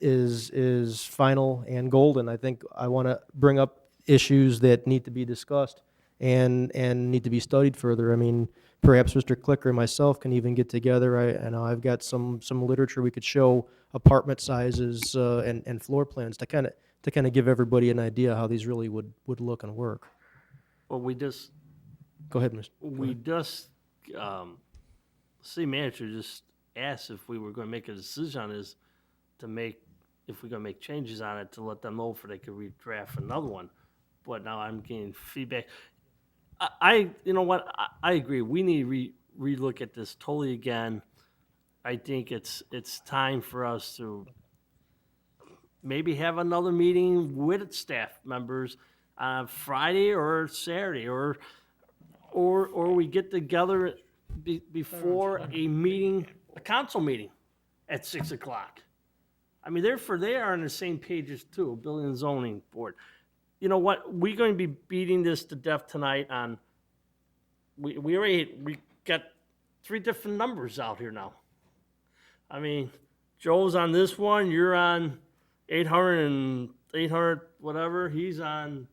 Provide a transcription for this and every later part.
is final and golden. I think I want to bring up issues that need to be discussed and need to be studied further. I mean, perhaps Mr. Clicker and myself can even get together. I know I've got some literature we could show apartment sizes and floor plans to kind of give everybody an idea how these really would look and work. Well, Go ahead, Mr. Go we ahead. just, um, city manager just asked if we were gonna make a decision on this to make, if we're gonna make changes on it, to let them know if they could redraft another one. But now I'm getting feedback. You know what, I agree, we need to relook at this totally again. I think it's time for us to maybe have another meeting with staff members on Friday or Saturday, or we get together before a meeting, a council meeting at 6 o'clock. I mean, they are on the same pages too, building and zoning board. You know what, we're going to be beating this to death tonight on, we got 3 different numbers out here now. I mean, Joe's on this one, you're on 800 whatever, he's on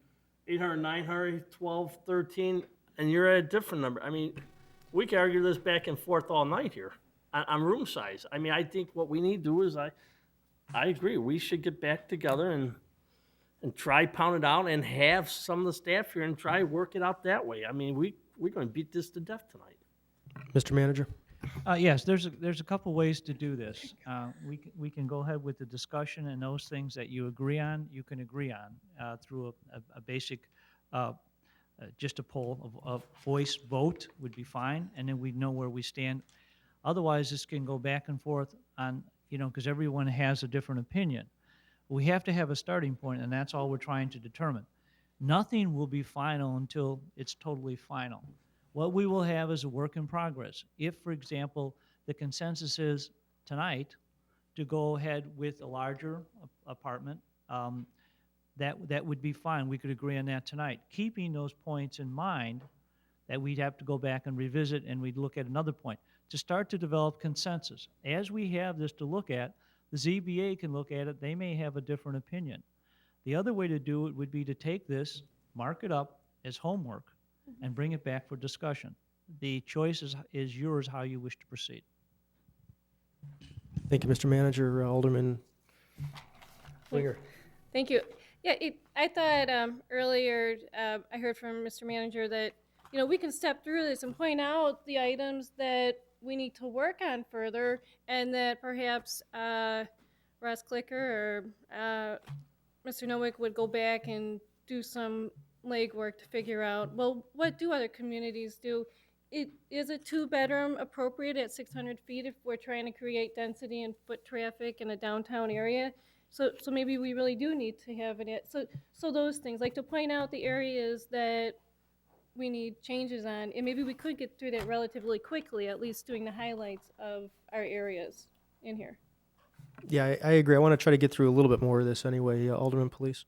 800, 900, 12, 13, and you're at a different number. I mean, we can argue this back and forth all night here on room size. I mean, I think what we need to do is, I agree, we should get back together and try pound it out and have some of the staff here and try work it out that way. I mean, we're gonna beat this to death tonight. Mr. Manager? Yes, there's a couple ways to do this. We can go ahead with the discussion, and those things that you agree on, you can agree on through a basic, just a poll of voice vote would be fine, and then we know where we stand. Otherwise, this can go back and forth on, because everyone has a different opinion. We have to have a starting point, and that's all we're trying to determine. Nothing will be final until it's totally final. What we will have is a work in progress. If, for example, the consensus is tonight to go ahead with a larger apartment, that would be fine. We could agree on that tonight. Keeping those points in mind that we'd have to go back and revisit, and we'd look at another point to start to develop consensus. As we have this to look at, the ZBA can look at it. They may have a different opinion. The other way to do it would be to take this, mark it up as homework, and bring it back for discussion. The choice is yours how you wish to proceed. Thank you, Mr. Manager. Alderman Winger. Thank you. Yeah, I thought earlier I heard from Mr. Manager that we can step through this and point out the items that we need to work on further, and that perhaps Ross Clicker or Mr. Nowick would go back and do some legwork to figure out, well, what do other communities do? Is a 2-bedroom appropriate at 600 feet if we're trying to create density and foot traffic in a downtown area? So maybe we really do need to have it at, so those things, like to point out the areas that we need changes on, and maybe we could get through that relatively quickly, at least doing the highlights of our areas in here. Yeah, I agree. I want to try to get through a little bit more of this anyway. Alderman Police.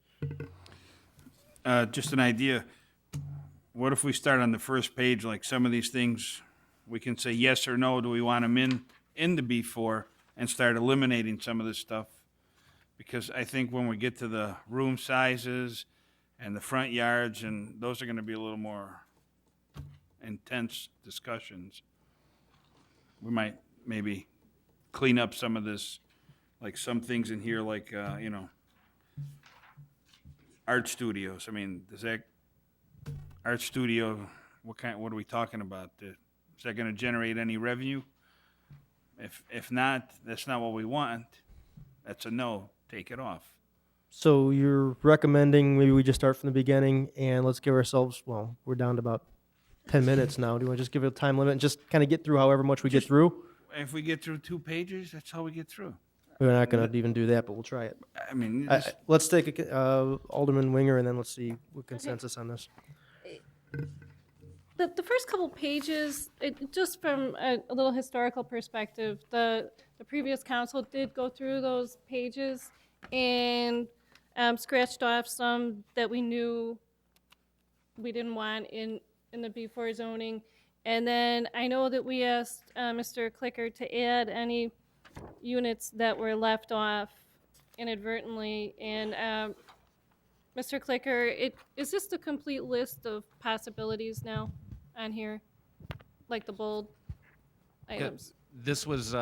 Just an idea. What if we start on the first page, like some of these things, we can say yes or no, do we want them in the B4, and start eliminating some of this stuff? Because I think when we get to the room sizes and the front yards, and those are gonna be a little more intense discussions. We might maybe clean up some of this, like some things in here, like, art studios. I mean, does that art studio, what are we talking about? Is that gonna generate any revenue? If not, that's not what we want. That's a no, take it off. So you're recommending maybe we just start from the beginning and let's give ourselves, well, we're down to about 10 minutes now. Do you want to just give it a time limit and just kind of get through however much we get through? If we get through 2 pages, that's how we get through. We're not going to even do that, but we'll try it. I mean, Let's take Alderman Winger and then let's see what consensus on this. The first couple pages, just from a little historical perspective, the previous council did go through those pages and scratched off some that we knew we didn't want in the B4 zoning. And then I know that we asked Mr. Clicker to add any units that were left off inadvertently. And Mr. Clicker, is this the complete list of possibilities now on here? Like the bold Yeah, items? this was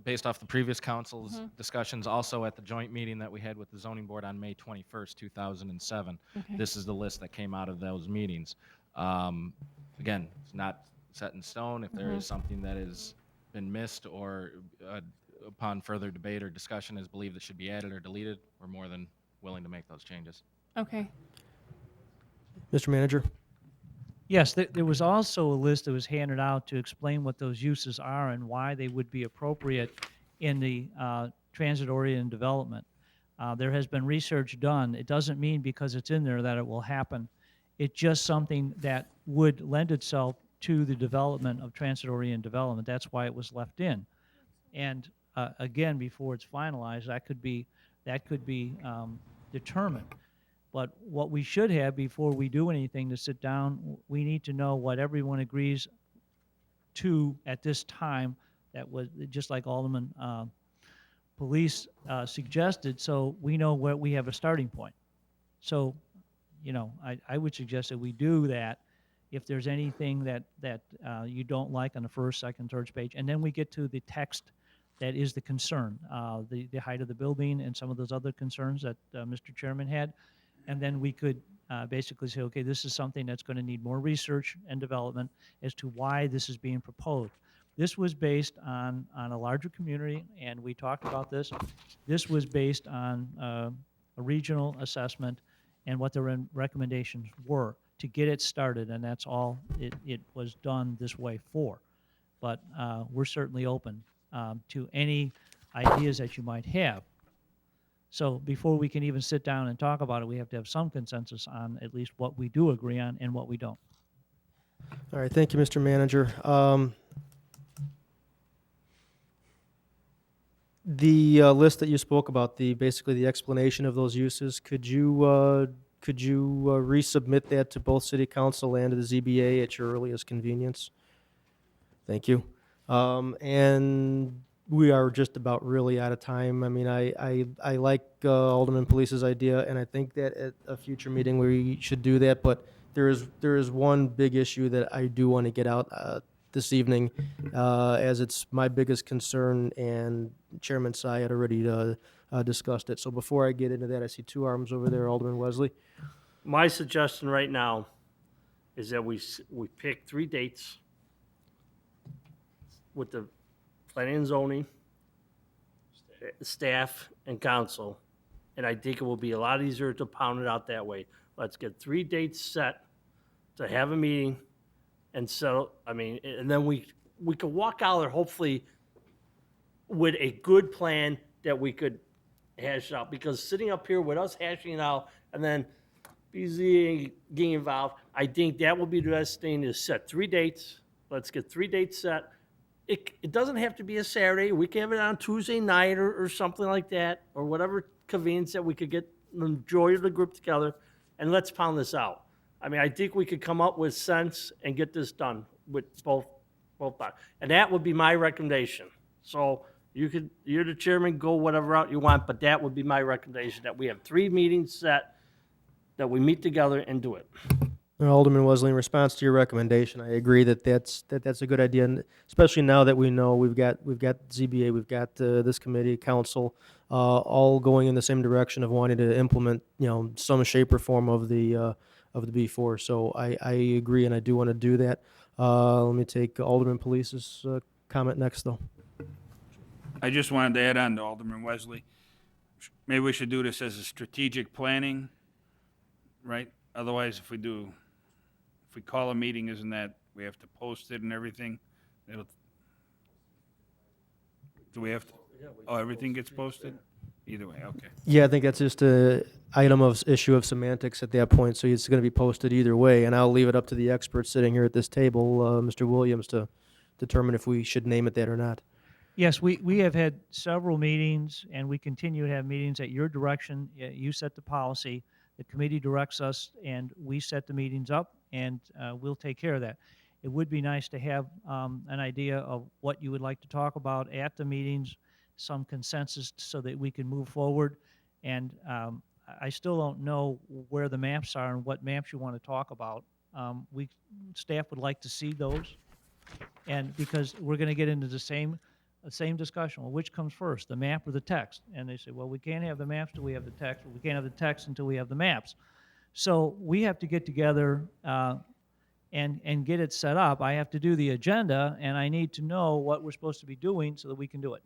based off the previous council's discussions, also at the joint meeting that we had with the zoning board on May 21st, 2007. Okay. This is the list that came out of those meetings. Again, it's not set in stone. If there is something that has been missed or upon further debate or discussion is believed that should be added or deleted, we're more than willing to make those changes. Okay. Mr. Manager? Yes, there was also a list that was handed out to explain what those uses are and why they would be appropriate in the transit-oriented development. There has been research done. It doesn't mean because it's in there that it will happen. It's just something that would lend itself to the development of transit-oriented development. That's why it was left in. And again, before it's finalized, that could be determined. But what we should have before we do anything to sit down, we need to know what everyone agrees to at this time. That was just like Alderman Police suggested, so we know where we have a starting point. So, you know, I would suggest that we do that if there's anything that you don't like on the first, second, third page, and then we get to the text that is the concern, the height of the building and some of those other concerns that Mr. Chairman had. And then we could basically say, okay, this is something that's going to need more research and development as to why this is being proposed. This was based on a larger community, and we talked about this. This was based on a regional assessment and what the recommendations were to get it started, and that's all it was done this way for. But we're certainly open to any ideas that you might have. So before we can even sit down and talk about it, we have to have some consensus on at least what we do agree on and what we don't. All right, thank you, Mr. Manager. The list that you spoke about, basically the explanation of those uses, could you resubmit that to both City Council and to the ZBA at your earliest convenience? Thank you. And we are just about really out of time. I mean, I like Alderman Police's idea, and I think that at a future meeting we should do that. But there is one big issue that I do want to get out this evening, as it's my biggest concern, and Chairman Sy had already discussed it. So before I get into that, I see two arms over there, Alderman Wesley. My suggestion right now is that we pick 3 dates with the planning and zoning, staff, and council, and I think it will be a lot easier to pound it out that way. Let's get 3 dates set to have a meeting, and so, I mean, and then we could walk out there hopefully with a good plan that we could hash out, because sitting up here with us hashing it out and then BZA getting involved, I think that will be the best thing, is set 3 dates. Let's get 3 dates set. It doesn't have to be a Saturday. We can have it on Tuesday night or something like that, or whatever convenience that we could get the majority of the group together, and let's pound this out. I mean, I think we could come up with sense and get this done with both parties. And that would be my recommendation. So you're the chairman, go whatever route you want, but that would be my recommendation, that we have 3 meetings set, that we meet together and do it. Alderman Wesley, in response to your recommendation, I agree that's a good idea, and especially now that we know we've got ZBA, we've got this committee, council, all going in the same direction of wanting to implement, you know, some shape or form of the B4. So I agree, and I do want to do that. Let me take Alderman Police's comment next, though. I just wanted to add on to Alderman Wesley. Maybe we should do this as a strategic planning, right? Otherwise, if we call a meeting, isn't that, we have to post it and everything? Do we have to? Oh, everything gets posted? Either way, okay. Yeah, I think that's just a issue of semantics at that point, so it's going to be posted either way, and I'll leave it up to the experts sitting here at this table, Mr. Williams, to determine if we should name it that or not. Yes, we have had several meetings, and we continue to have meetings at your direction. You set the policy, the committee directs us, and we set the meetings up, and we'll take care of that. It would be nice to have an idea of what you would like to talk about at the meetings, some consensus so that we can move forward. And I still don't know where the maps are and what maps you want to talk about. Staff would like to see those. And because we're going to get into the same discussion, well, which comes first, the map or the text? And they say, well, we can't have the maps till we have the text, or we can't have the text until we have the maps. So we have to get together and get it set up. I have to do the agenda, and I need to know what we're supposed to be doing so that we can do it.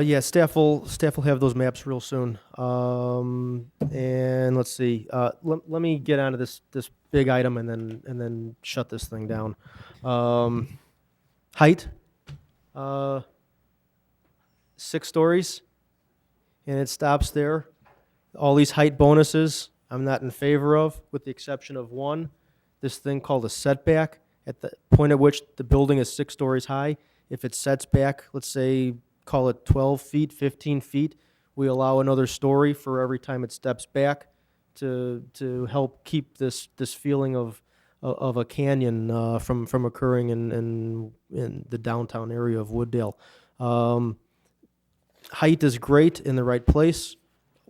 Yeah, staff will have those maps real soon. And let's see. Let me get onto this big item and then shut this thing down. Height, 6 stories, and it stops there. All these height bonuses, I'm not in favor of, with the exception of one. This thing called a setback. At the point at which the building is 6 stories high, if it sets back, let's say, call it 12 feet, 15 feet, we allow another story for every time it steps back to help keep this feeling of a canyon from occurring in the downtown area of Wooddale. Height is great in the right place.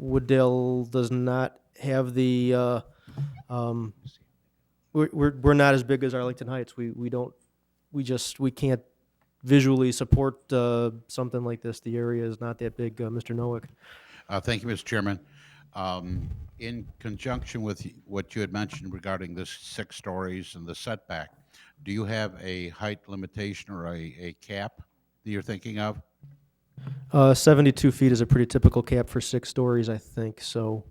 Wooddale does not have the we're not as big as Arlington Heights. We can't visually support something like this. The area is not that big, Mr. Nowick. Thank you, Mr. Chairman. In conjunction with what you had mentioned regarding this 6 stories and the setback, do you have a height limitation or a cap that you're thinking of? 72 feet is a pretty typical cap for 6 stories, I think. So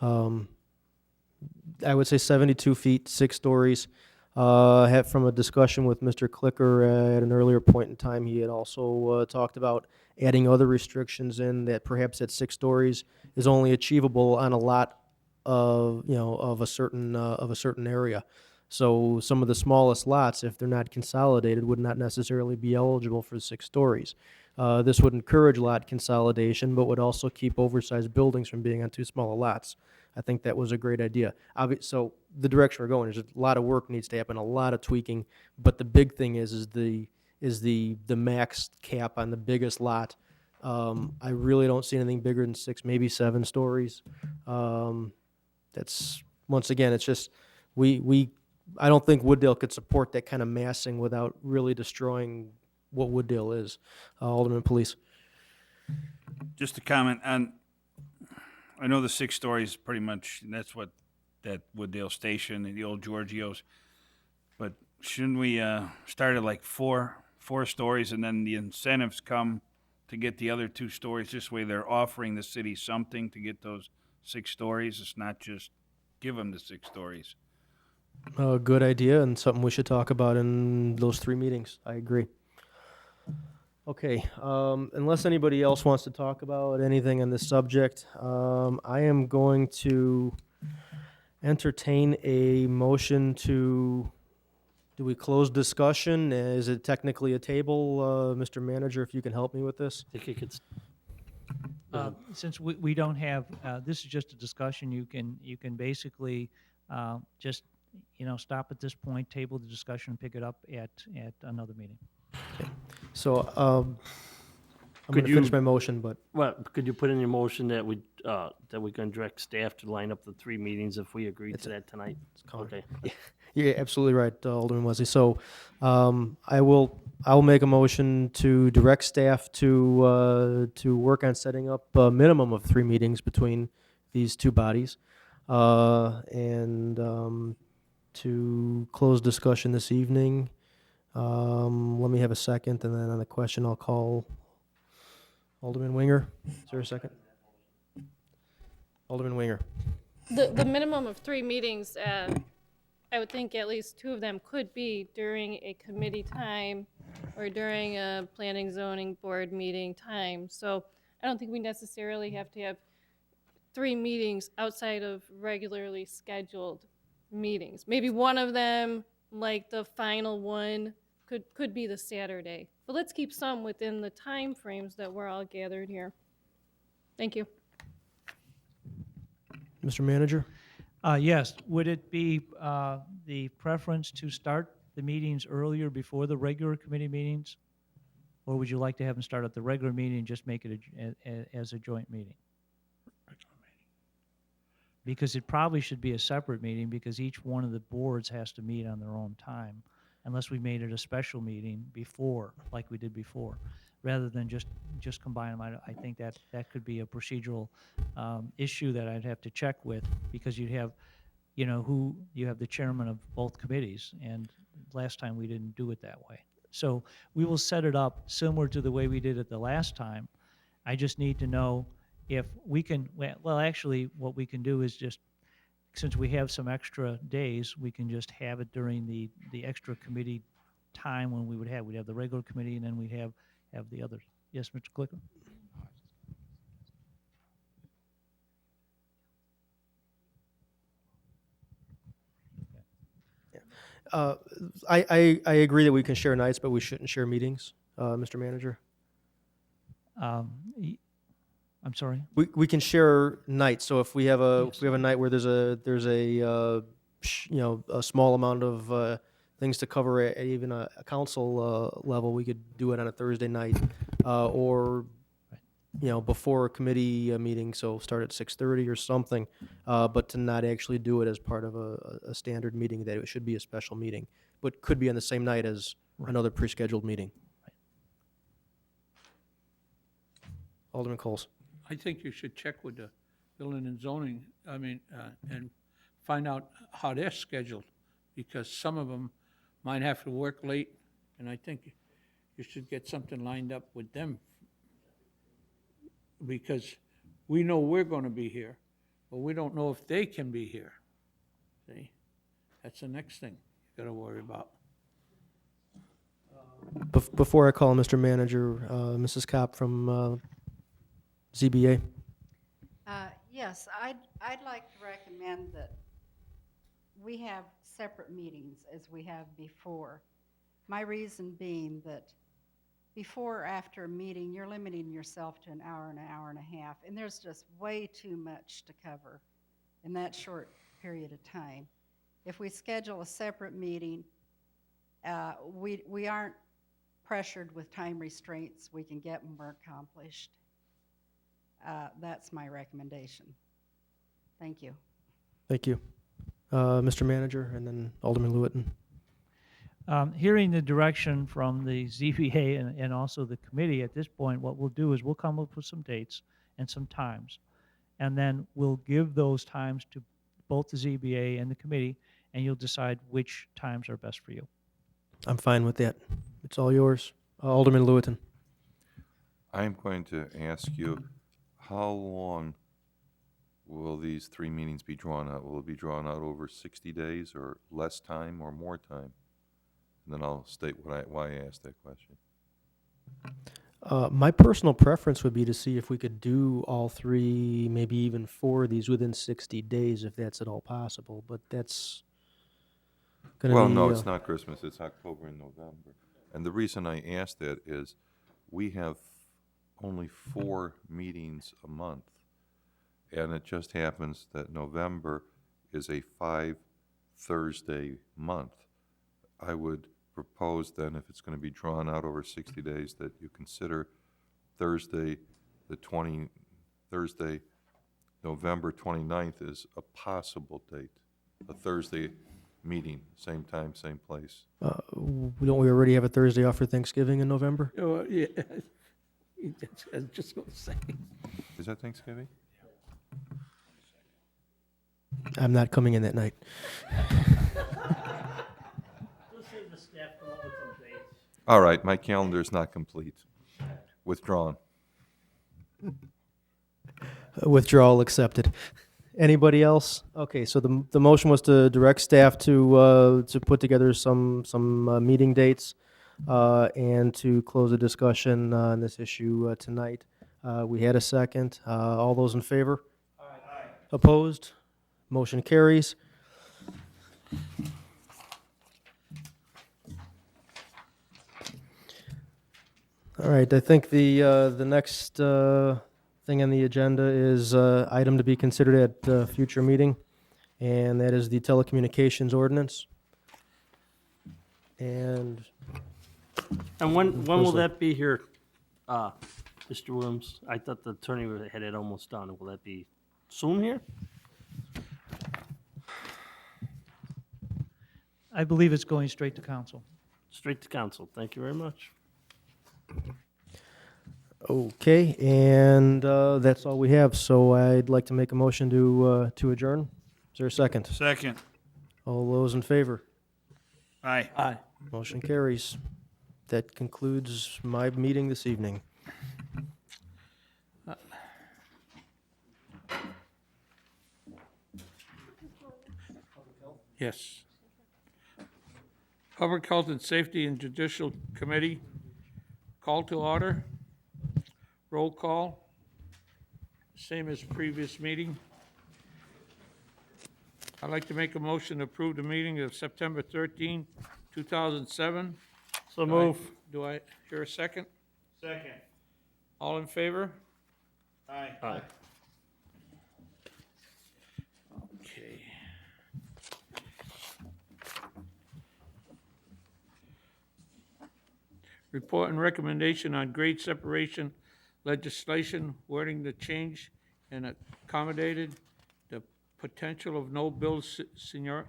I would say 72 feet, 6 stories. From a discussion with Mr. Clicker at an earlier point in time, he had also talked about adding other restrictions in that perhaps at 6 stories is only achievable on a lot of a certain area. So some of the smallest lots, if they're not consolidated, would not necessarily be eligible for 6 stories. This would encourage lot consolidation, but would also keep oversized buildings from being on too small a lots. I think that was a great idea. So the direction we're going is a lot of work needs to happen, a lot of tweaking, but the big thing is the max cap on the biggest lot. I really don't see anything bigger than 6, maybe 7 stories. That's, once again, it's just I don't think Wooddale could support that kind of massing without really destroying what Wooddale is. Alderman Police. Just a comment on, I know the 6 stories pretty much, that's what that Wooddale Station and the old Giorgio's, but shouldn't we start at like four stories and then the incentives come to get the other 2 stories? This way they're offering the city something to get those 6 stories. It's not just give them the 6 stories. Good idea and something we should talk about in those 3 meetings. I agree. Okay, unless anybody else wants to talk about anything on this subject, I am going to entertain a motion do we close discussion? Is it technically a table? Mr. Manager, if you can help me with this? I think it could, Since we don't have, this is just a discussion, you can basically just, stop at this point, table the discussion, and pick it up at another meeting. So I'm going Could to finish you- my motion, but well, could you put in your motion that we can direct staff to line up the 3 meetings if we agree to that tonight? Okay. you're absolutely right, Alderman Wesley. So I'll make a motion to direct staff to work on setting up a minimum of 3 meetings between these 2 bodies, and to close discussion this evening. Let me have a second, and then on the question, I'll call Alderman Winger. Is there a second? Alderman Winger. The minimum of 3 meetings, I would think at least 2 of them could be during a committee time or during a planning zoning board meeting time. So I don't think we necessarily have to have 3 meetings outside of regularly scheduled meetings. Maybe one of them, like the final one, could be the Saturday. But let's keep some within the time frames that we're all gathered here. Thank you. Mr. Manager? Yes, would it be the preference to start the meetings earlier before the regular committee meetings? Or would you like to have them start at the regular meeting and just make it as a joint meeting? Because it probably should be a separate meeting, because each one of the boards has to meet on their own time, unless we made it a special meeting before, like we did before, rather than just combine them. I think that could be a procedural issue that I'd have to check with, because you'd have, you have the chairman of both committees, and last time we didn't do it that way. So we will set it up similar to the way we did it the last time. I just need to know if we can, well, actually, what we can do is just, since we have some extra days, we can just have it during the extra committee time when we'd have the regular committee, and then we'd have the others. Yes, Mr. Clicker? I agree that we can share nights, but we shouldn't share meetings, Mr. Manager. I'm sorry? We can share nights, so if we have a night where there's a a small amount of things to cover at even a council level, we could do it on a Thursday night, or before a committee meeting, so start at 6:30 or something, but to not actually do it as part of a standard meeting, that it should be a special meeting, but could be on the same night as another pre-scheduled meeting. Alderman Coles. I think you should check with the building and zoning, and find out how they're scheduled, because some of them might have to work late, and I think you should get something lined up with them, because we know we're gonna be here, but we don't know if they can be here. See? That's the next thing you gotta worry about. Before I call Mr. Manager, Mrs. Kopp from ZBA. Yes, I'd like to recommend that we have separate meetings as we have before. My reason being that before or after a meeting, you're limiting yourself to an hour and a half, and there's just way too much to cover in that short period of time. If we schedule a separate meeting, we aren't pressured with time restraints. We can get more accomplished. That's my recommendation. Thank you. Thank you. Mr. Manager, and then Alderman Lewitton. Hearing the direction from the ZBA and also the committee, at this point, what we'll do is we'll come up with some dates and some times, and then we'll give those times to both the ZBA and the committee, and you'll decide which times are best for you. I'm fine with that. It's all yours. Alderman Lewitton. I'm going to ask you, how long will these 3 meetings be drawn out? Will it be drawn out over 60 days, or less time, or more time? And then I'll state why I asked that question. My personal preference would be to see if we could do all 3, maybe even 4 of these within 60 days, if that's at all possible. But that's going to be... Well, no, it's not Christmas. It's October and November. And the reason I asked that is we have only 4 meetings a month. And it just happens that November is a 5-Thursday month. I would propose then, if it's going to be drawn out over 60 days, that you consider Thursday, November 29th is a possible date, a Thursday meeting, same time, same place. Don't we already have a Thursday off for Thanksgiving in November? Oh, yeah. I was just gonna say. Is that Thanksgiving? I'm not coming in that night. All right, my calendar is not complete. Withdrawn. Withdrawal accepted. Anybody else? Okay, so the motion was to direct staff to put together some meeting dates and to close the discussion on this issue tonight. We had a second. All those in favor? Aye. Opposed? Motion carries. All right, I think the next thing on the agenda is item to be considered at a future meeting, and that is the telecommunications ordinance. And And when will Firstly. that be here, Mr. Williams? I thought the attorney had it almost done. Will that be soon here? I believe it's going straight to council. Straight to council. Thank you very much. Okay, and that's all we have. So I'd like to make a motion to adjourn. Is there a second? Second. All those in favor? Aye. Aye. Motion carries. That concludes my meeting this evening. Yes. Public Health and Safety and Judicial Committee, call to order. Roll call. Same as previous meeting. I'd like to make a motion to approve the meeting of September 13, 2007. So move. Do I hear a second? Second. All in favor? Aye. Aye. Okay. Report and recommendation on grade separation legislation, wording the change and accommodated the potential of no build scenery?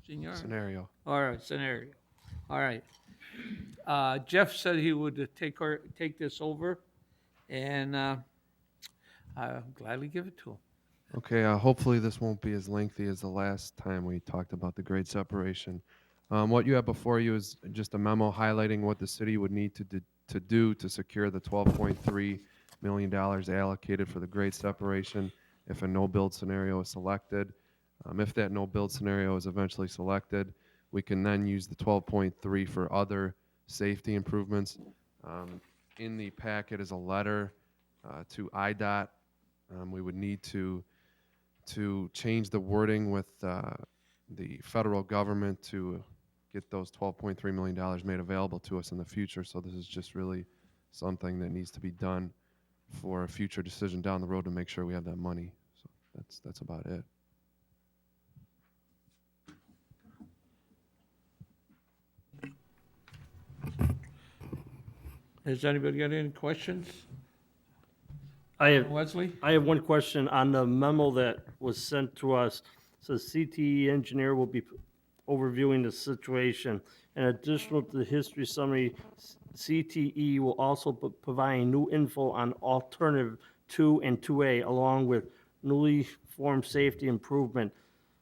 Scenario. All right, scenario. All right. Jeff said he would take this over, and I'll gladly give it to him. Okay, hopefully this won't be as lengthy as the last time we talked about the grade separation. What you have before you is just a memo highlighting what the city would need to do to secure the $12.3 million allocated for the grade separation if a no-build scenario is selected. If that no-build scenario is eventually selected, we can then use the 12.3 for other safety improvements. In the packet is a letter to IDOT. We would need to change the wording with the federal government to get those $12.3 million made available to us in the future. So this is just really something that needs to be done for a future decision down the road to make sure we have that money. So that's about it. Has anybody got any questions? I have Wesley? I have one question on the memo that was sent to us. It says CTE engineer will be overviewing the situation. In addition to the history summary, CTE will also be providing new info on alternative 2 and 2A along with newly formed safety improvement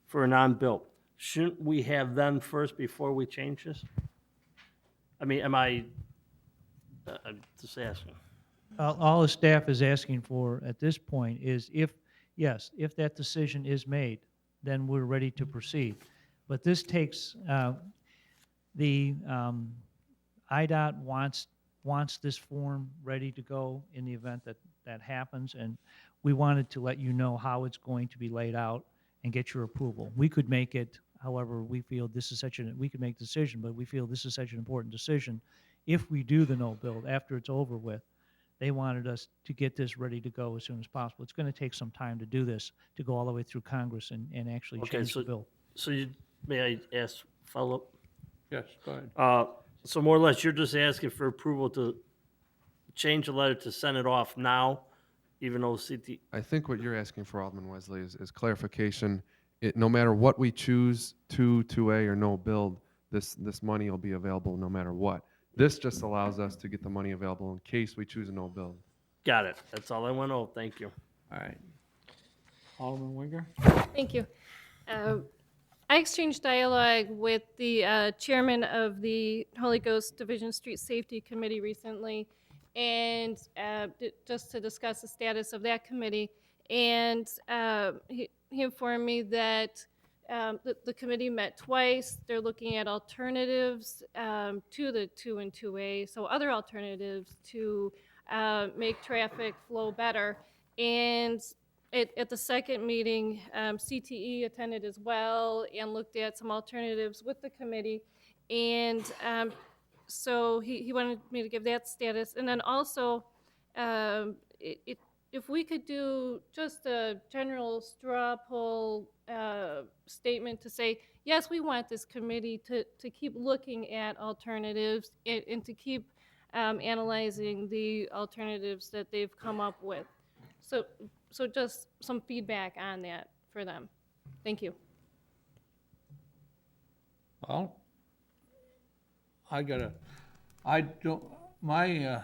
for a non-built. Shouldn't we have them first before we change this? I mean, I'm just asking. All the staff is asking for at this point is if that decision is made, then we're ready to proceed. But this takes, the IDOT wants this form ready to go in the event that happens, and we wanted to let you know how it's going to be laid out and get your approval. We could make it, however, we feel this is we could make the decision, but we feel this is such an important decision. If we do the no build after it's over with, they wanted us to get this ready to go as soon as possible. It's going to take some time to do this, to go all the way through Congress and actually Okay, change the bill. So may I ask follow-up? Yes, go ahead. So more or less, you're just asking for approval to change the letter to send it off now, even though I think what you're asking for, Alderman Wesley, is clarification. No matter what we choose, 2A or no build, this money will be available no matter what. This just allows us to get the money available in case we choose a no build. Got it. That's all I want to know. Thank you. All right. Alderman Winger? Thank you. I exchanged dialogue with the chairman of the Holy Ghost Division Street Safety Committee recently, and just to discuss the status of that committee. And he informed me that the committee met twice. They're looking at alternatives to the 2 and 2A, so other alternatives to make traffic flow better. And at the second meeting, CTE attended as well and looked at some alternatives with the committee. And so he wanted me to give that status. And then also, if we could do just a general straw poll statement to say, yes, we want this committee to keep looking at alternatives and to keep analyzing the alternatives that they've come up with. So just some feedback on that for them. Thank you. Well, I don't, my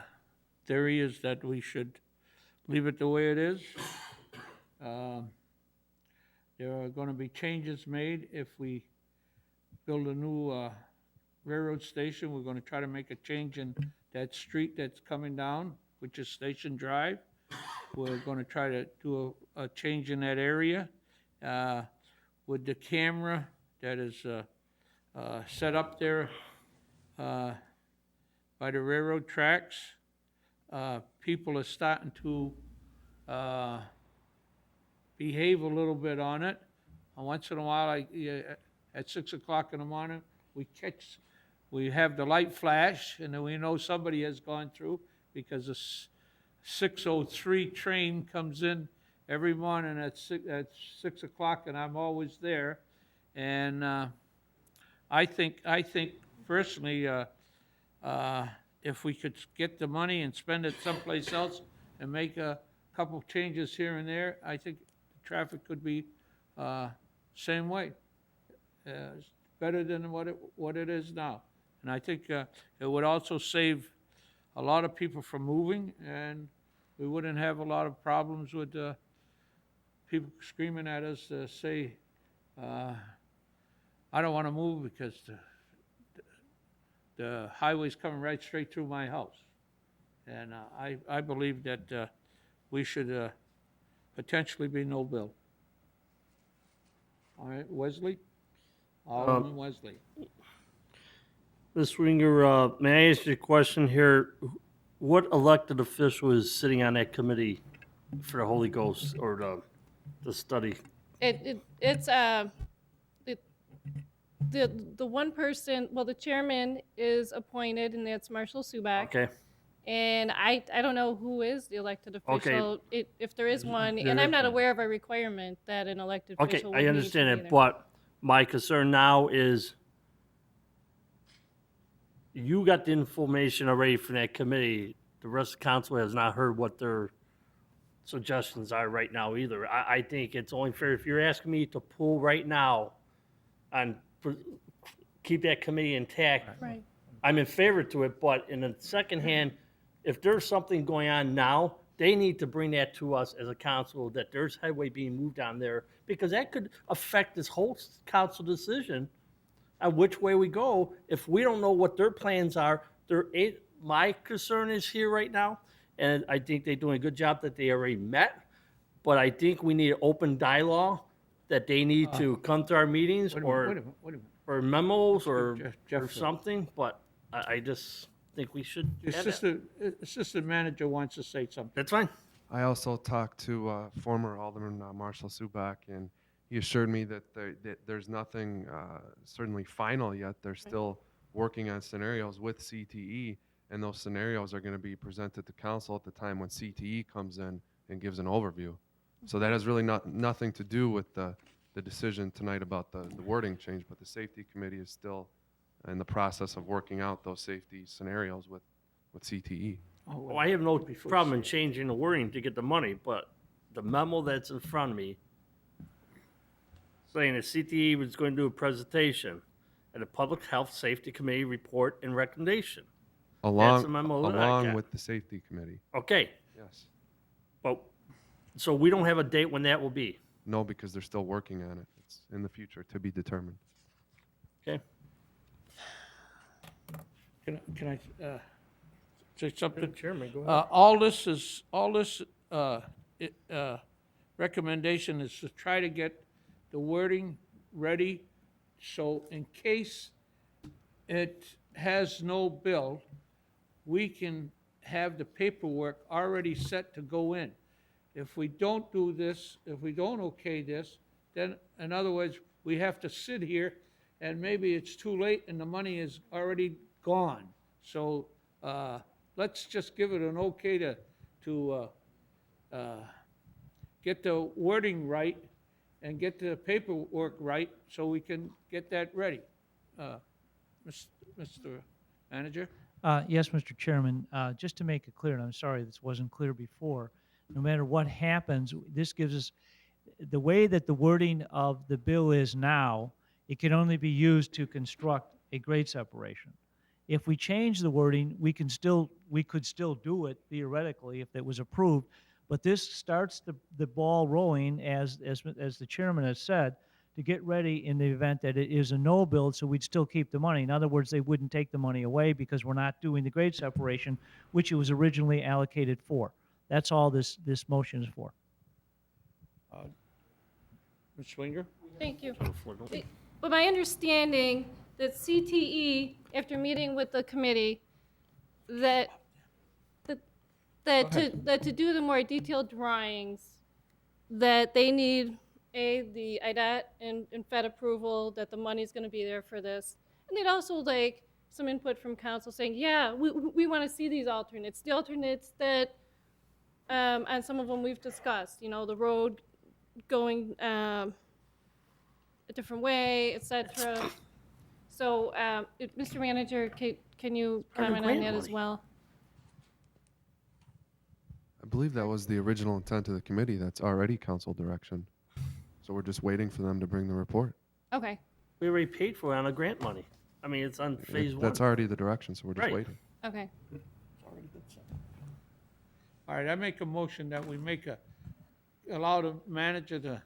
theory is that we should leave it the way it is. There are gonna be changes made if we build a new railroad station. We're gonna try to make a change in that street that's coming down, which is Station Drive. We're gonna try to do a change in that area. With the camera that is set up there by the railroad tracks, people are starting to behave a little bit on it. And once in a while, at 6 o'clock in the morning, we have the light flash, and then we know somebody has gone through, because a 6:03 train comes in every morning at 6 o'clock, and I'm always there. And I think personally, if we could get the money and spend it someplace else and make a couple changes here and there, I think traffic could be same way. Better than what it is now. And I think it would also save a lot of people from moving, and we wouldn't have a lot of problems with people screaming at us to say, I don't want to move because the highway's coming right straight through my house. And I believe that we should potentially be no bill. All right, Wesley? Alderman Wesley. Ms. Ringer, may I ask you a question here? What elected official is sitting on that committee for the Holy Ghost or the study? It's the one person, well, the chairman is appointed, and that's Marshall Subak. Okay, And I don't know who is the elected Okay. official, if there is one, There and I'm is not one. aware of a requirement that an elected okay, official would I need to understand be it, there. but my concern now is you got the information already from that committee. The rest of the council has not heard what their suggestions are right now either. I think it's only fair, if you're asking me to pull right now and keep that committee intact, Right. I'm in favor to it, but in the second hand, if there's something going on now, they need to bring that to us as a council, that there's headway being moved on there, because that could affect this whole council decision on which way we go. If we don't know what their plans are, my concern is here right now, and I think they're doing a good job that they already met, but I think we need open dialogue, that they need to come to our meetings Wait a or minute. or memos or Jeff- something, but I just think we should have that. Assistant manager wants to say something. That's fine. I also talked to former Alderman Marshall Subak, and he assured me that there's nothing certainly final yet. They're still working on scenarios with CTE, and those scenarios are going to be presented to council at the time when CTE comes in and gives an overview. So that has really nothing to do with the decision tonight about the wording change, but the safety committee is still in the process of working out those safety scenarios with CTE. Well, I have no problem in changing the wording to get the money, but the memo that's in front of me saying that CTE was going to do a presentation at a Public Health Safety Committee report and recommendation. That's the memo that I Along got. with the safety committee, Okay, yes. but, so we don't have a date when that will be, No, because they're still working on it. It's in the future to be determined. okay? Can I say something? Chairman, go ahead. All this recommendation is to try to get the wording ready, so in case it has no bill, we can have the paperwork already set to go in. If we don't do this, if we don't okay this, then, in other words, we have to sit here, and maybe it's too late and the money is already gone. So, let's just give it an okay to get the wording right, and get the paperwork right so we can get that ready. Mr. Manager? Yes, Mr. Chairman, just to make it clear, and I'm sorry this wasn't clear before, no matter what happens, this gives us, the way that the wording of the bill is now, it can only be used to construct a grade separation. If we change the wording, we could still do it theoretically if it was approved, but this starts the ball rolling, as the chairman has said, to get ready in the event that it is a no build, so we'd still keep the money. In other words, they wouldn't take the money away because we're not doing the grade separation, which it was originally allocated for. That's all this motion is for. Ms. Swinger? Thank you. On the floor, don't we? But my understanding that CTE, after meeting with the committee, that to do the more detailed drawings, that they need the IDOT and Fed approval, that the money's going to be there for this, and they'd also like some input from council saying, yeah, we want to see these alternates, the alternates that on some of them we've discussed, you know, the road going a different way, etc. So, Mr. Manager, can you Part of comment on grant that as money. well? I believe that was the original intent of the committee. That's already council direction. So we're just waiting for them to bring the report. Okay, We already paid for it on the grant money. I mean, it's on phase one. That's already the direction, so we're just Right. waiting. okay. All right, I make a motion that we allow the manager to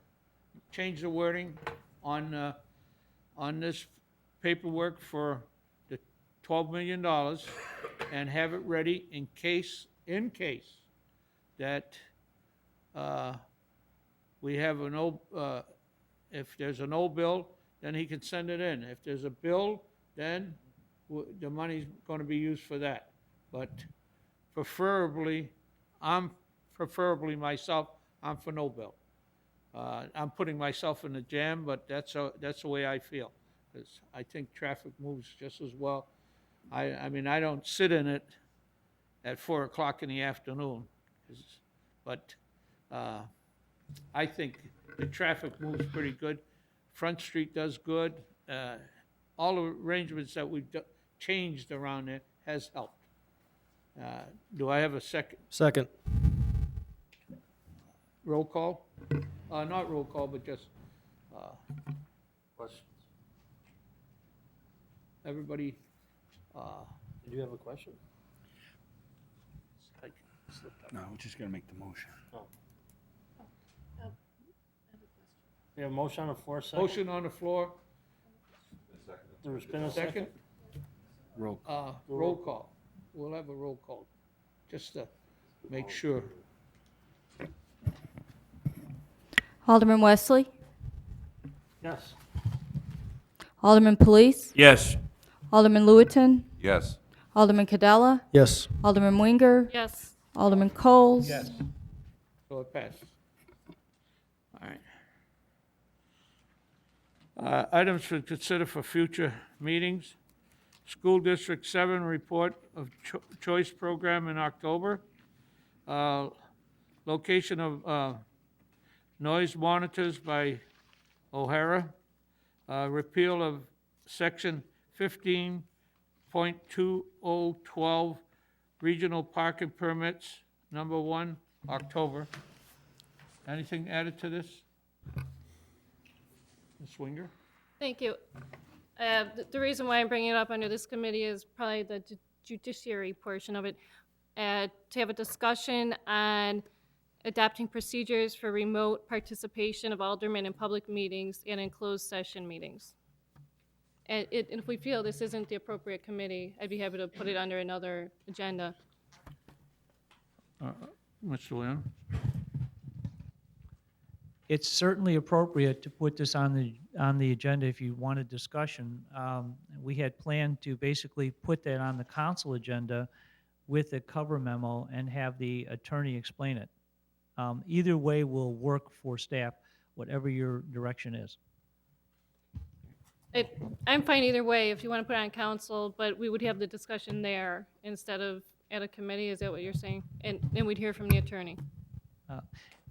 change the wording on this paperwork for the $12 million and have it ready in case that we have an if there's a no bill, then he can send it in. If there's a bill, then the money's gonna be used for that. But preferably myself, I'm for no bill. I'm putting myself in the jam, but that's the way I feel. 'Cause I think traffic moves just as well. I mean, I don't sit in it at 4 o'clock in the afternoon, but I think the traffic moves pretty good. Front Street does good. All the arrangements that we've changed around there has helped. Do I have a second? Second. Roll call? Not roll call, but just, Questions? everybody, Did you have a question? No, we're just gonna make the motion. We have a motion on the floor, second? motion on the floor, There's been a second? second? Roll call. We'll have a roll call, just to make sure. Alderman Wesley, Yes. Alderman Police, Yes. Alderman Lewiton, Yes. Alderman Cadella, Yes. Alderman Winger, Yes. Alderman Coles. So it passes. All right. Items to consider for future meetings. School District 7 report of choice program in October. Location of noise monitors by O'Hara. Repeal of section 15.2012 regional parking permits, number 1, October. Anything added to this? Ms. Swinger? Thank you. The reason why I'm bringing it up under this committee is probably the judiciary portion of it, to have a discussion on adopting procedures for remote participation of aldermen in public meetings and in closed session meetings. And if we feel this isn't the appropriate committee, I'd be happy to put it under another agenda. Mr. Leon? It's certainly appropriate to put this on the agenda if you want a discussion. We had planned to basically put that on the council agenda with a cover memo and have the attorney explain it. Either way will work for staff, whatever your direction is. I'm fine either way if you want to put it on council, but we would have the discussion there instead of at a committee. Is that what you're saying? And we'd hear from the attorney.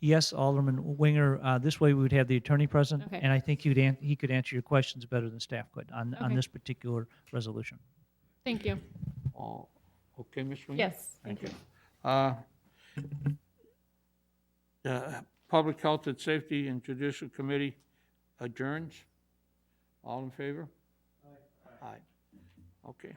Yes, Alderman Winger, this way we would have the attorney present, Okay. and I think he could answer your questions better than staff could on Okay. this particular resolution. Thank you. All, okay, Ms. Winger? Yes, thank you. Public Health and Safety and Judicial Committee adjourns. All in favor? Aye. Okay.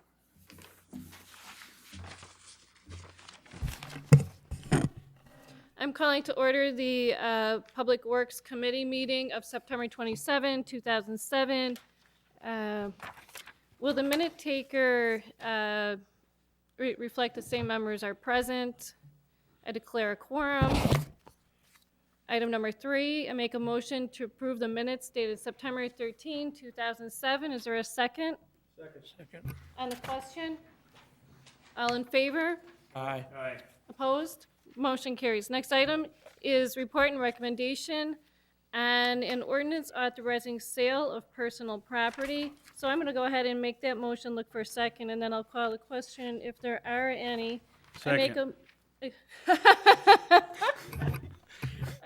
I'm calling to order the Public Works Committee meeting of September 27, 2007. Will the minute taker reflect the same members are present? I declare a quorum. Item number 3, I make a motion to approve the minutes dated September 13, 2007. Is there a second? Second. On the question? All in favor? Aye. Opposed? Motion carries. Next item is report and recommendation and an ordinance authorizing sale of personal property. So I'm going to go ahead and make that motion, look for a second, and then I'll call the question if there are any. I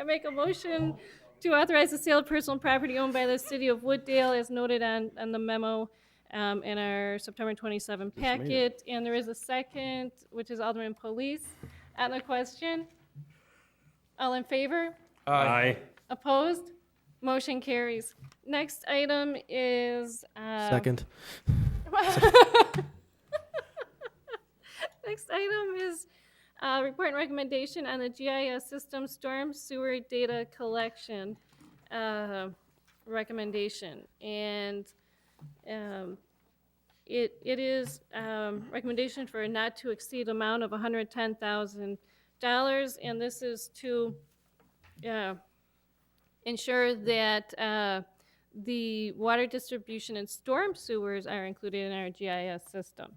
make a motion to authorize the sale of personal property owned by the city of Wooddale as noted on the memo in our September 27 packet. And there is a second, which is Alderman Police. On the question? All in favor? Aye. Opposed? Motion carries. Next item is. Second. Next item is report and recommendation on the GIS system storm sewer data collection recommendation. And it is recommendation for a not to exceed amount of $110,000, and this is to ensure that the water distribution and storm sewers are included in our GIS system.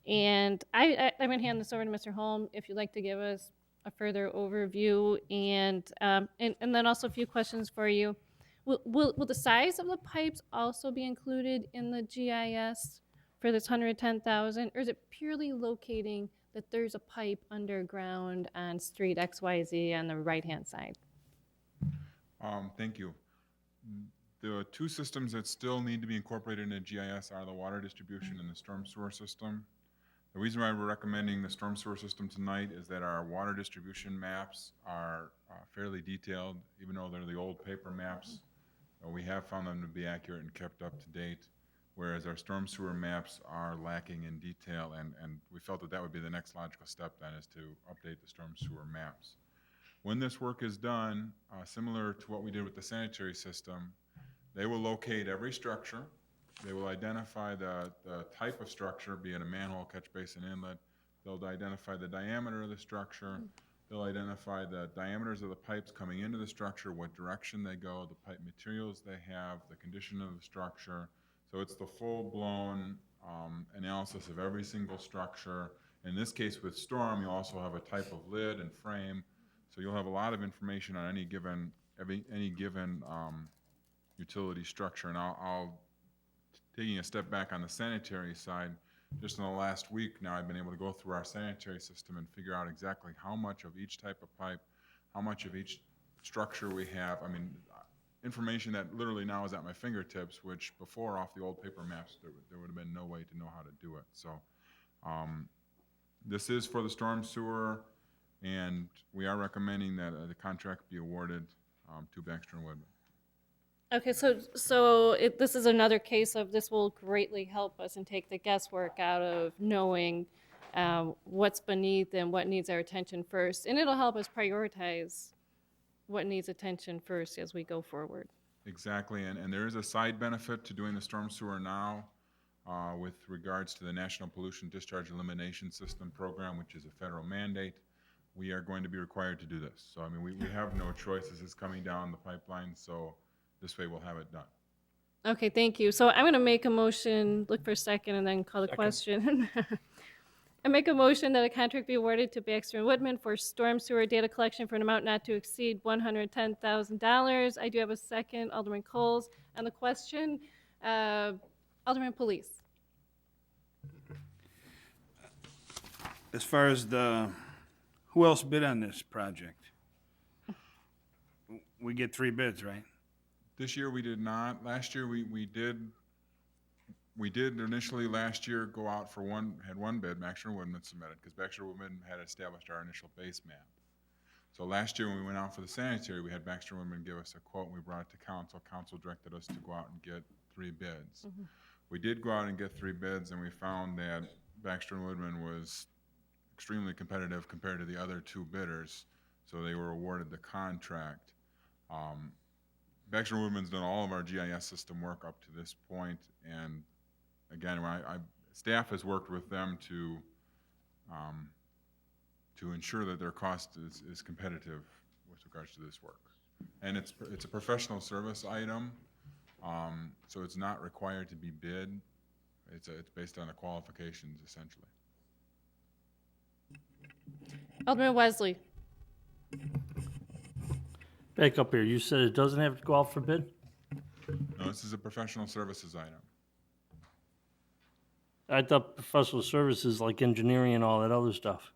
And I'm going to hand this over to Mr. Holm if you'd like to give us a further overview, and then also a few questions for you. Will the size of the pipes also be included in the GIS for this 110,000, or is it purely locating that there's a pipe underground on street XYZ on the right-hand side? Thank you. The two systems that still need to be incorporated into GIS are the water distribution and the storm sewer system. The reason why we're recommending the storm sewer system tonight is that our water distribution maps are fairly detailed, even though they're the old paper maps. We have found them to be accurate and kept up to date, whereas our storm sewer maps are lacking in detail, and we felt that that would be the next logical step then, is to update the storm sewer maps. When this work is done, similar to what we did with the sanitary system, they will locate every structure. They will identify the type of structure, be it a manhole, catch basin, inlet. They'll identify the diameter of the structure. They'll identify the diameters of the pipes coming into the structure, what direction they go, the pipe materials they have, the condition of the structure. So it's the full-blown analysis of every single structure. In this case with storm, you also have a type of lid and frame. So you'll have a lot of information on any given utility structure. And I'll taking a step back on the sanitary side, just in the last week now, I've been able to go through our sanitary system and figure out exactly how much of each type of pipe, how much of each structure we have. I mean, information that literally now is at my fingertips, which before off the old paper maps, there would have been no way to know how to do it. So this is for the storm sewer, and we are recommending that the contract be awarded to Baxter and Woodman. Okay, so this is another case of this will greatly help us and take the guesswork out of knowing what's beneath and what needs our attention first. And it'll help us prioritize what needs attention first as we go forward. Exactly, and there is a side benefit to doing the storm sewer now with regards to the National Pollution Discharge Elimination System program, which is a federal mandate. We are going to be required to do this. So, I mean, we have no choice. This is coming down the pipeline, so this way we'll have it done. Okay, thank you. So I'm going to make a motion, look for a second, and then call the question. I make a motion that a contract be awarded to Baxter and Woodman for storm sewer data collection for an amount not to exceed $110,000. I do have a second, Alderman Coles. On the question, Alderman Police. As far as who else bid on this project? we get 3 bids, right? This year we did not. Last year we did initially last year go out for had one bid, Baxter and Woodman submitted, because Baxter and Woodman had established our initial base map. So last year when we went out for the sanitary, we had Baxter and Woodman give us a quote, and we brought it to council. Council directed us to go out and get 3 bids. We did go out and get 3 bids, and we found that Baxter and Woodman was extremely competitive compared to the other 2 bidders, so they were awarded the contract. Baxter and Woodman's done all of our GIS system work up to this point, and again, staff has worked with them to ensure that their cost is competitive with regards to this work. And it's a professional service item, so it's not required to be bid. It's based on the qualifications, essentially. Alderman Wesley. Back up here, you said it doesn't have to go out for bid? No, this is a professional services item. I thought professional services like engineering and all that other stuff.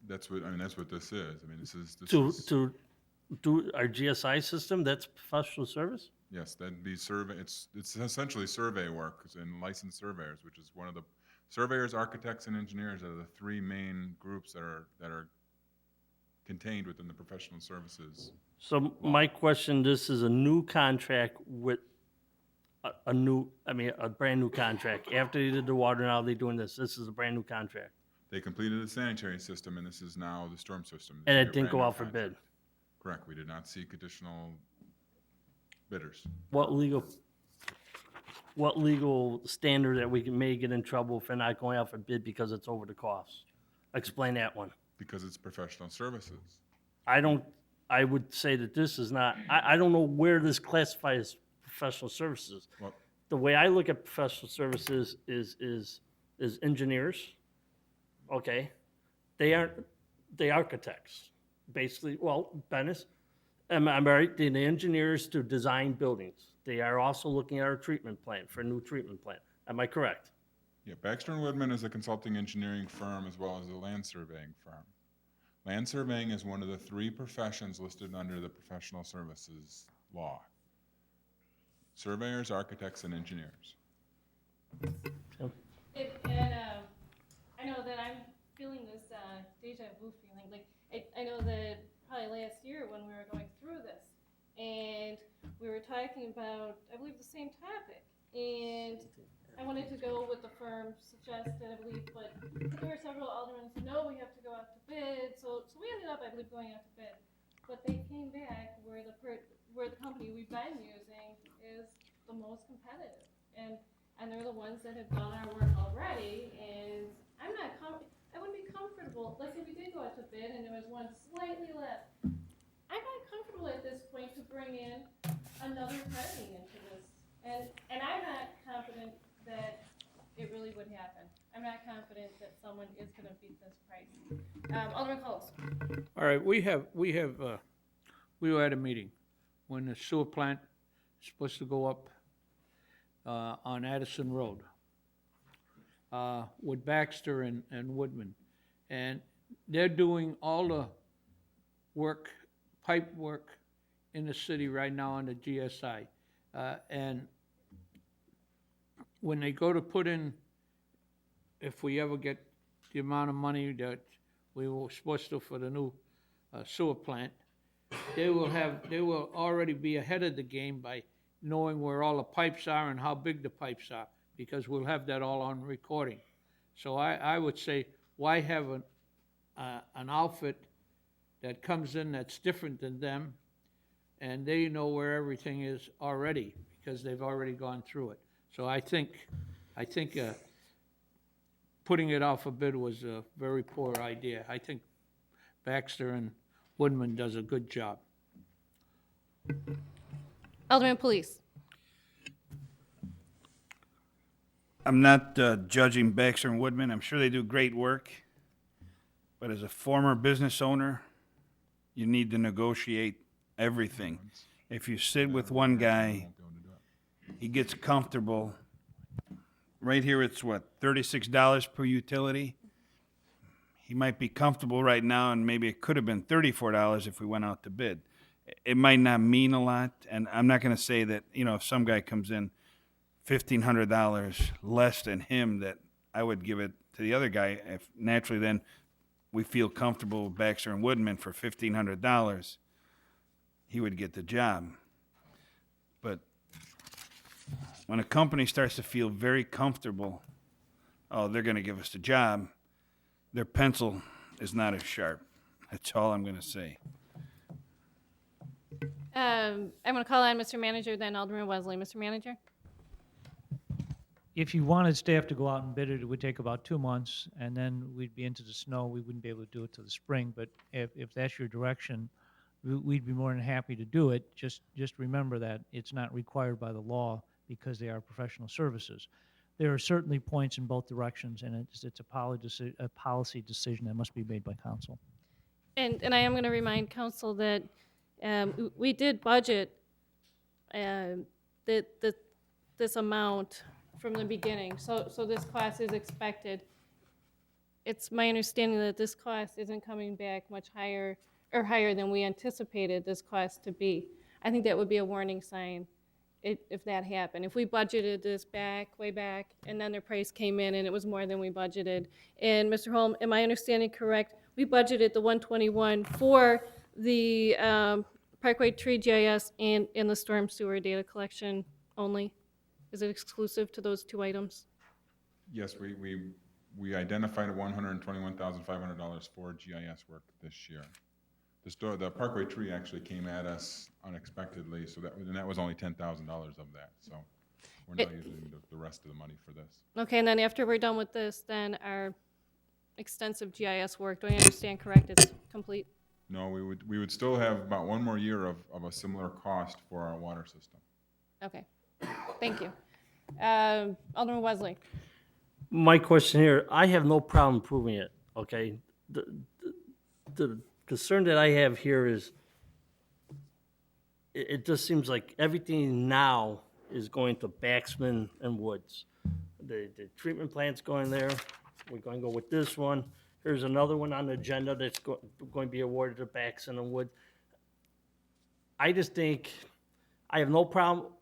That's what this is. I mean, this is To do our GSI system, that's professional service? yes, that'd be survey. It's essentially survey work and licensed surveyors, which is one of the surveyors, architects, and engineers are the 3 main groups that are contained within the professional services. So my question, this is a new contract with a brand new contract. After they did the water, now they're doing this. This is a brand new contract. They completed the sanitary system, and this is now the storm system. And This it is a didn't go brand-new out for bid. contract. Correct. We did not seek additional bidders. What legal standard that we may get in trouble for not going out for bid because it's over the cost? Explain that one. Because it's professional services. I would say that this is not, I don't know where this classifies as professional services. Well, The way I look at professional services is engineers, okay? They aren't, they architects, basically, well, Bennis, am I right? The engineers to design buildings. They are also looking at our treatment plant, for a new treatment plant. Am I correct? yeah, Baxter and Woodman is a consulting engineering firm as well as a land surveying firm. Land surveying is one of the 3 professions listed under the professional services law. Surveyors, architects, and engineers. I know that I'm feeling this deja vu feeling. Like I know that probably last year when we were going through this, and we were talking about, I believe, the same topic. And I wanted to go with the firm suggested, I believe, but there were several aldermen who said, no, we have to go out to bid. So we ended up, I believe, going out to bid. But they came back where the company we've been using is the most competitive. And they're the ones that have done our work already. And I wouldn't be comfortable, let's say we did go out to bid and there was one slightly less. I'm not comfortable at this point to bring in another party into this. And I'm not confident that it really would happen. I'm not confident that someone is gonna beat this price. Alderman Coles. All right, we were at a meeting when the sewer plant is supposed to go up on Addison Road with Baxter and Woodman. And they're doing all the work, pipe work in the city right now on the GSI. And when they go to put in, if we ever get the amount of money that we were supposed to for the new sewer plant, they will already be ahead of the game by knowing where all the pipes are and how big the pipes are, because we'll have that all on recording. So I would say, why have an outfit that comes in that's different than them, and they know where everything is already, because they've already gone through it. So I think putting it off a bid was a very poor idea. I think Baxter and Woodman does a good job. Alderman Police. I'm not judging Baxter and Woodman. I'm sure they do great work. But as a former business owner, you need to negotiate everything. If you sit with one guy, he gets comfortable. Right here, it's what, $36 per utility? He might be comfortable right now, and maybe it could have been $34 if we went out to bid. it might not mean a lot, and I'm not gonna say that, you know, if some guy comes in $1,500 less than him, that I would give it to the other guy. If naturally then we feel comfortable with Baxter and Woodman for $1,500, he would get the job. But when a company starts to feel very comfortable, oh, they're gonna give us the job, their pencil is not as sharp. That's all I'm gonna say. I'm going to call on Mr. Manager, then Alderman Wesley. Mr. Manager? If you wanted staff to go out and bid it, it would take about 2 months, and then we'd be into the snow. We wouldn't be able to do it till the spring, but if that's your direction, we'd be more than happy to do it. Just remember that it's not required by the law because they are professional services. There are certainly points in both directions, and it's a policy decision that must be made by council. And I am going to remind council that we did budget this amount from the beginning. So this cost is expected. It's my understanding that this cost isn't coming back much higher or higher than we anticipated this cost to be. I think that would be a warning sign if that happened. If we budgeted this way back, and then their price came in and it was more than we budgeted. And Mr. Holm, am I understanding correct? We budgeted the 121 for the Parkway Tree GIS and the storm sewer data collection only? Is it exclusive to those two items? Yes, we identified $121,500 for GIS work this year. The Parkway Tree actually came at us unexpectedly, so that was only $10,000 of that. So we're not using the rest of the money for this. Okay, and then after we're done with this, then our extensive GIS work, do I understand correct, it's complete? No, we would still have about 1 more year of a similar cost for our water system. Okay, thank you. Alderman Wesley? My question here, I have no problem proving it, okay? The concern that I have here is, it just seems like everything now is going to Baxman and Woods. The treatment plant's going there, we're going to go with this one. Here's another one on the agenda that's going to be awarded to Baxman and Woods. I just think, I have no problem